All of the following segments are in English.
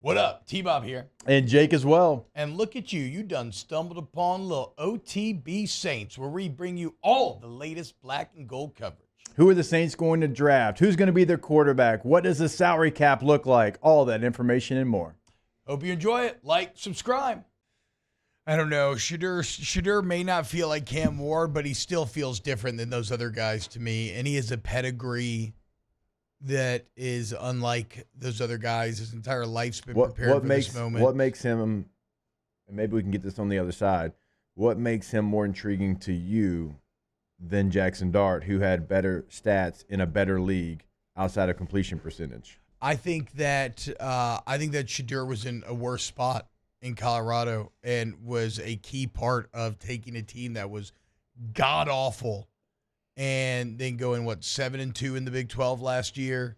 What up? T-Bob here. And Jake as well. And look at you. You done stumbled upon little OTB Saints, where we bring you all the latest black and gold coverage. Who are the Saints going to draft? Who's going to be their quarterback? What does the salary cap look like? All that information and more. Hope you enjoy it. Like, subscribe. I don't know. Shedeur may not feel like Cam Ward, but he still feels different than those other guys to me. And he has a pedigree that is unlike those other guys. His entire life's been prepared for this moment. What makes him, and maybe we can get this on the other side, what makes him more intriguing to you than Jackson Dart, who had better stats in a better league outside of completion percentage? I think that Shedeur was in a worse spot in Colorado and was a key part of taking a team that was god-awful and then going, 7-2 in the Big 12 last year.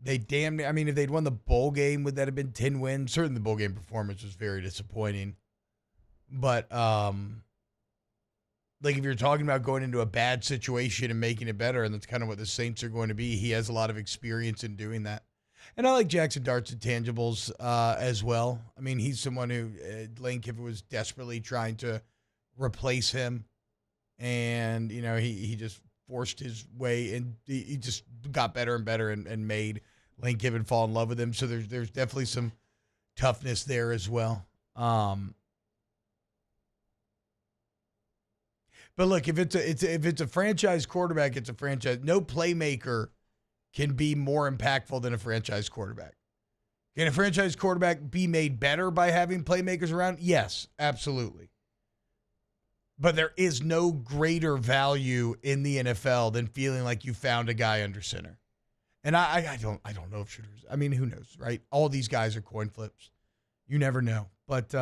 If they'd won the bowl game, would that have been 10 wins? Certainly the bowl game performance was very disappointing. But, if you're talking about going into a bad situation and making it better, and that's kind of what the Saints are going to be, he has a lot of experience in doing that. And I like Jackson Dart's intangibles as well. I mean, he's someone who Lane Kiffin was desperately trying to replace him. And, he just forced his way, and he just got better and better and made Lane Kiffin fall in love with him. So there's definitely some toughness there as well. But look, if it's a franchise quarterback, it's a franchise. No playmaker can be more impactful than a franchise quarterback. Can a franchise quarterback be made better by having playmakers around? Yes, absolutely. But there is no greater value in the NFL than feeling like you found a guy under center. And I don't know if Shedeur. I mean, who knows, right? All these guys are coin flips. You never know. But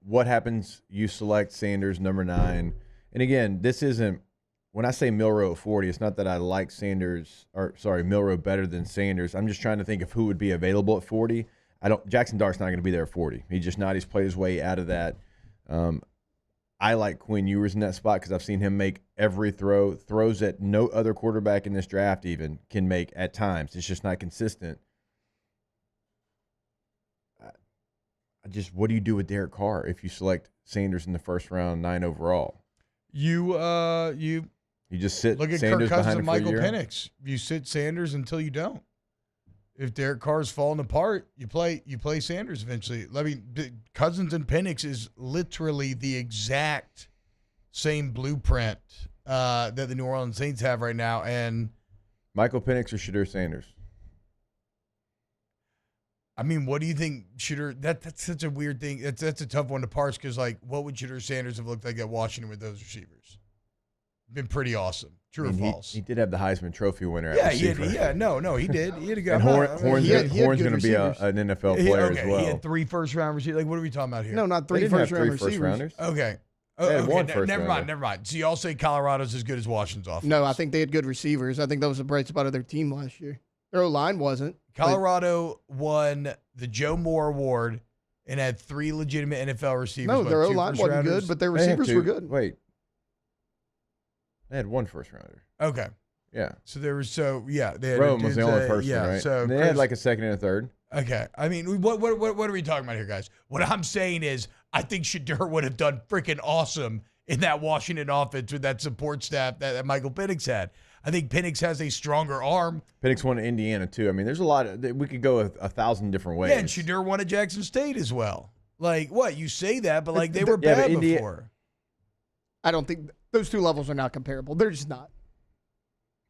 what happens? You select Sanders, number 9. And again, this isn't, when I say Milroe at 40, it's not that I like Milroe better than Sanders. I'm just trying to think of who would be available at 40. Jackson Dart's not going to be there at 40. He's just not. He's played his way out of that. I like Quinn Ewers in that spot because I've seen him make every throws that no other quarterback in this draft even can make at times. It's just not consistent. What do you do with Derek Carr if you select Sanders in the first round, 9 overall? You just sit. Look at Sanders Kirk Cousins and behind him Michael for a year? Penix. You sit Sanders until you don't. If Derek Carr's falling apart, you play Sanders eventually. I mean, Cousins and Penix is literally the exact same blueprint that the New Orleans Saints have right now. And Michael Penix or Shedeur Sanders? I mean, what do you think, Shedeur? That's such a weird thing. That's a tough one to parse because, what would Shedeur Sanders have looked like at Washington with those receivers? Been pretty awesome. True or false? He did have the Heisman Trophy winner. Yeah, he did. No, he did. He had a good. And Horn's going to be an NFL player as well. He had 3 first-round receivers. What are we talking about here? No, not 3 first-round receivers. Okay. One first never rounder. mind. So y'all say Colorado's as good as Washington's offense? No, I think they had good receivers. I think that was a bright spot of their team last year. Their O-line wasn't. Colorado won the Joe Moore Award and had 3 legitimate NFL receivers. No, their O-line wasn't good, but their receivers were good. Wait. They had 1 first rounder. Okay. Yeah. So there was they had Rome was the only first one, right? So they had like a second and a third. Okay. I mean, what are we talking about here, guys? What I'm saying is I think Shedeur would have done freaking awesome in that Washington offense with that support staff that Michael Penix had. I think Penix has a stronger arm. Penix won at Indiana, too. I mean, there's a lot we could go 1,000 different ways. Yeah, and Shedeur won at Jackson State as well. You say that, but they were bad before. I don't think those 2 levels are not comparable. They're just not.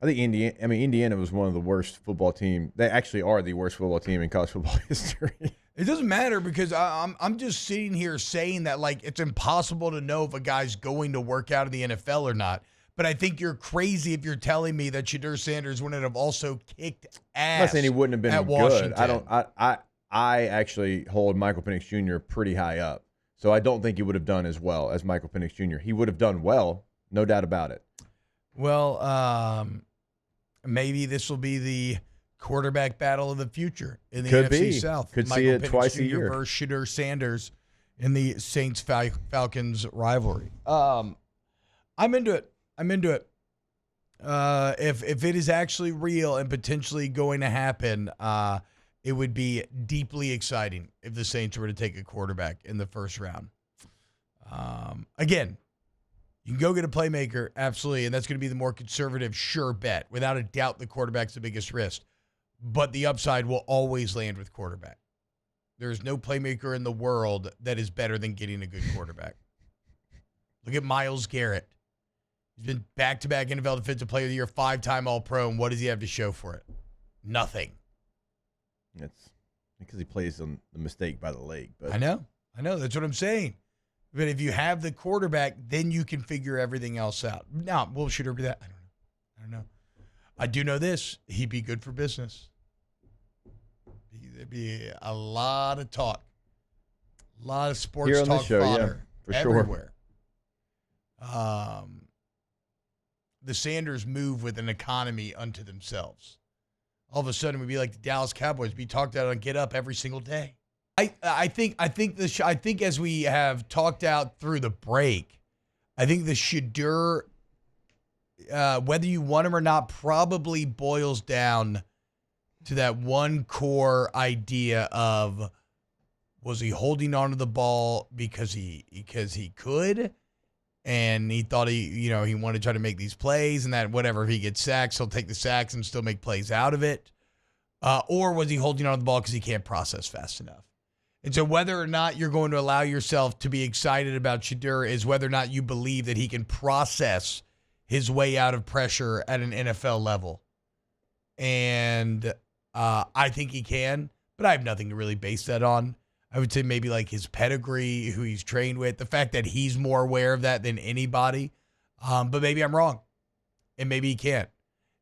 I think Indiana was one of the worst football team. They actually are the worst football team in college football history. It doesn't matter because I'm just sitting here saying that it's impossible to know if a guy's going to work out in the NFL or not. But I think you're crazy if you're telling me that Shedeur Sanders wouldn't have also kicked ass. I'm not saying he wouldn't have been at good. Washington. I actually hold Michael Penix Jr. pretty high up. So I don't think he would have done as well as Michael Penix Jr. He would have done well, no doubt about it. Well, maybe this will be the quarterback battle of the future in the Could NFC be. South. Could Michael see it Penix twice Jr. a year. Versus Shedeur Sanders in the Saints Falcons rivalry. I'm into it. If it is actually real and potentially going to happen, it would be deeply exciting if the Saints were to take a quarterback in the first round. Again, you can go get a playmaker, absolutely, and that's going to be the more conservative, sure bet. Without a doubt, the quarterback's the biggest risk. But the upside will always land with quarterback. There is no playmaker in the world that is better than getting a good quarterback. Look at Myles Garrett. He's been back-to-back NFL Defensive Player of the Year, 5-time All-Pro, and what does he have to show for it? Nothing. It's because he plays on the mistake by the leg. But I know. That's what I'm saying. But if you have the quarterback, then you can figure everything else out. Now, will Shedeur be that? I don't know. I do know this. He'd be good for business. There'd be a lot of talk. A lot of sports here on talk the show, fodder for everywhere. The Sanders move with an economy unto themselves. All of a sudden, we'd be like the Dallas Cowboys. Be talked out on Get Up every single day. I think as we have talked out through the break, I think the Shedeur, whether you want him or not, probably boils down to that one core idea of, was he holding onto the ball because he could, and he thought he wanted to try to make these plays, and that whatever, if he gets sacks, he'll take the sacks and still make plays out of it, or was he holding onto the ball because he can't process fast enough? And so whether or not you're going to allow yourself to be excited about Shedeur is whether or not you believe that he can process his way out of pressure at an NFL level. And I think he can, but I have nothing to really base that on. I would say maybe like his pedigree, who he's trained with, the fact that he's more aware of that than anybody. But maybe I'm wrong, and maybe he can't.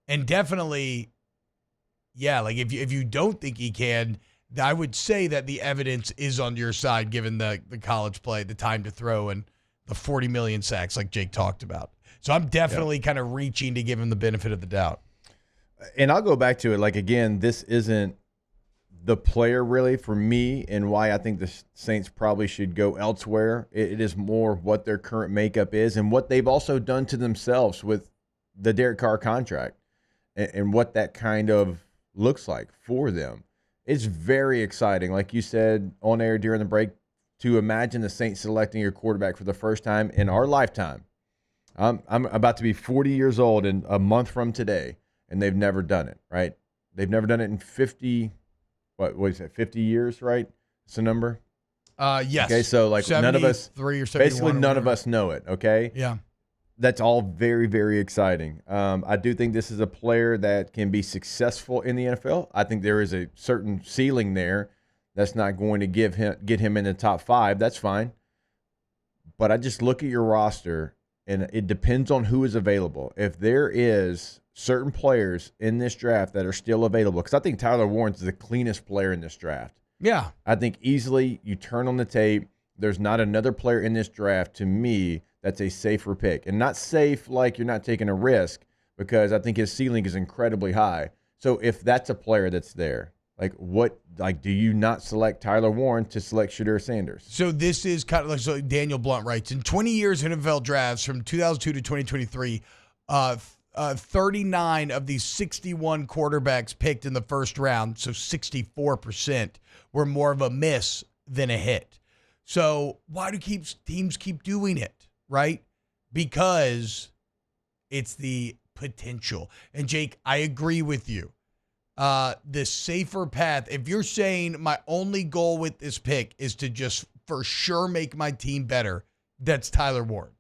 And definitely, yeah, like if you don't think he can, I would say that the evidence is on your side, given the college play, the time to throw, and the 40 million sacks like Jake talked about. So I'm definitely kind of reaching to give him the benefit of the doubt. And I'll go back to it. Like, again, this isn't the player really for me, and why I think the Saints probably should go elsewhere. It is more what their current makeup is and what they've also done to themselves with the Derek Carr contract and what that kind of looks like for them. It's very exciting, like you said on air during the break, to imagine the Saints selecting your quarterback for the first time in our lifetime. I'm about to be 40 years old in a month from today, and they've never done it, right? They've never done it in 50 years, right? It's a number? Yes. Okay, so like none of us, basically none of us know it, okay? Yeah. That's all very, very exciting. I do think this is a player that can be successful in the NFL. I think there is a certain ceiling there that's not going to get him in the top 5. That's fine. But I just look at your roster, and it depends on who is available. If there is certain players in this draft that are still available, because I think Tyler Warren's the cleanest player in this draft. Yeah. I think easily you turn on the tape, there's not another player in this draft, to me, that's a safer pick. And not safe like you're not taking a risk, because I think his ceiling is incredibly high. So if that's a player that's there, do you not select Tyler Warren to select Shedeur Sanders? So this is kind of like, so Daniel Blunt writes, in 20 years in NFL drafts from 2002 to 2023, 39 of these 61 quarterbacks picked in the first round, so 64%, were more of a miss than a hit. So why do teams keep doing it, right? Because it's the potential. And Jake, I agree with you. The safer path, if you're saying my only goal with this pick is to just for sure make my team better, that's Tyler Warren.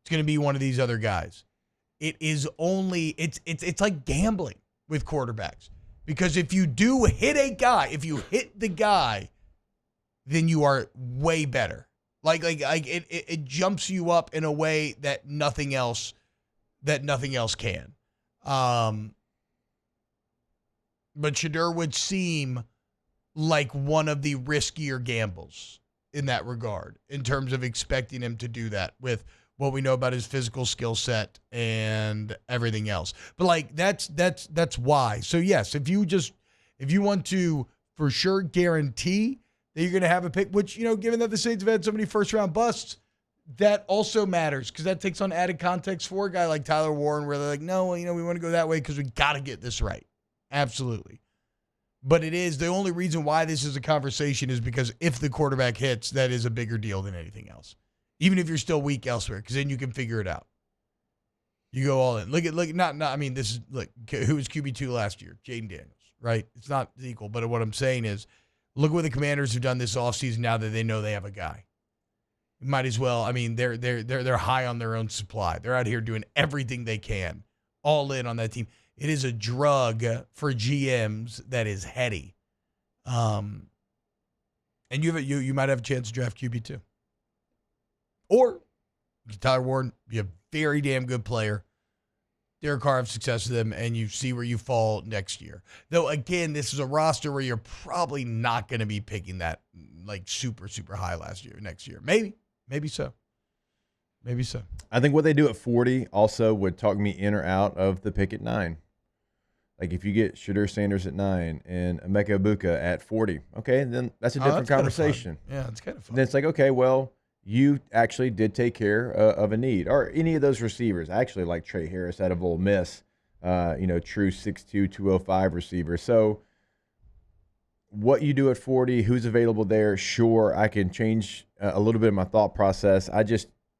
It's going to be one of these other guys. It is only, it's like gambling with quarterbacks. Because if you do hit a guy, if you hit the guy, then you are way better. Like it jumps you up in a way that nothing else can. But Shedeur would seem like one of the riskier gambles in that regard, in terms of expecting him to do that with what we know about his physical skill set and everything else. But like that's why. So yes, if you want to for sure guarantee that you're going to have a pick, which, given that the Saints have had so many first round busts, that also matters, because that takes on added context for a guy like Tyler Warren, where they're like, no, we want to go that way because we got to get this right. Absolutely. But it is the only reason why this is a conversation is because if the quarterback hits, that is a bigger deal than anything else. Even if you're still weak elsewhere, because then you can figure it out. You go all in. Look, I mean, this is, look, who was QB2 last year? Jaden Daniels, right? It's not equal, but what I'm saying is, look what the Commanders have done this offseason now that they know they have a guy. Might as well, I mean, they're high on their own supply. They're out here doing everything they can, all in on that team. It is a drug for GMs that is heady. And you might have a chance to draft QB2. Or Tyler Warren, be a very damn good player. Derek Carr have success with them, and you see where you fall next year. Though, again, this is a roster where you're probably not going to be picking that like super, super high next year. Maybe so. Maybe so. I think what they do at 40 also would talk me in or out of the pick at 9. Like if you get Shedeur Sanders at 9 and Emeka Egbuka at 40, okay, then that's a different conversation. Yeah, it's kind of fun. Then it's like, okay, well, you actually did take care of a need. Or any of those receivers. I actually like Trey Harris out of Ole Miss, true 6'2", 205 receiver. So what you do at 40, who's available there, sure, I can change a little bit of my thought process.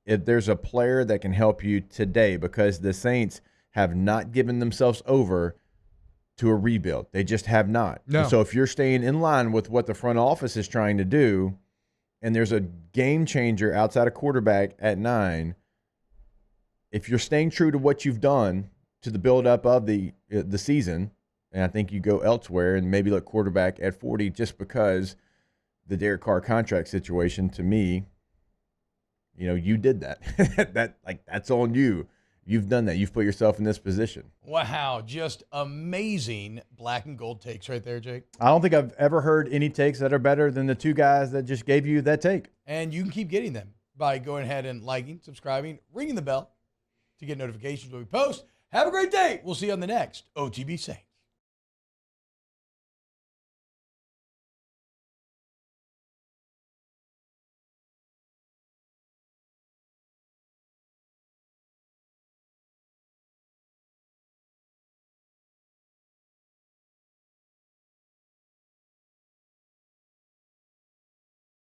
If there's a player that can help you today, because the Saints have not given themselves over to a rebuild. They just have not. No. And so if you're staying in line with what the front office is trying to do, and there's a game changer outside of quarterback at 9, if you're staying true to what you've done to the build-up of the season, and I think you go elsewhere and maybe look quarterback at 40 just because the Derek Carr contract situation, to me, you did that. That's on you. You've done that. You've put yourself in this position. Wow, just amazing black and gold takes right there, Jake. I don't think I've ever heard any takes that are better than the two guys that just gave you that take. And you can keep getting them by going ahead and liking, subscribing, ringing the bell to get notifications when we post. Have a great day. We'll see you on the next OTB Saints.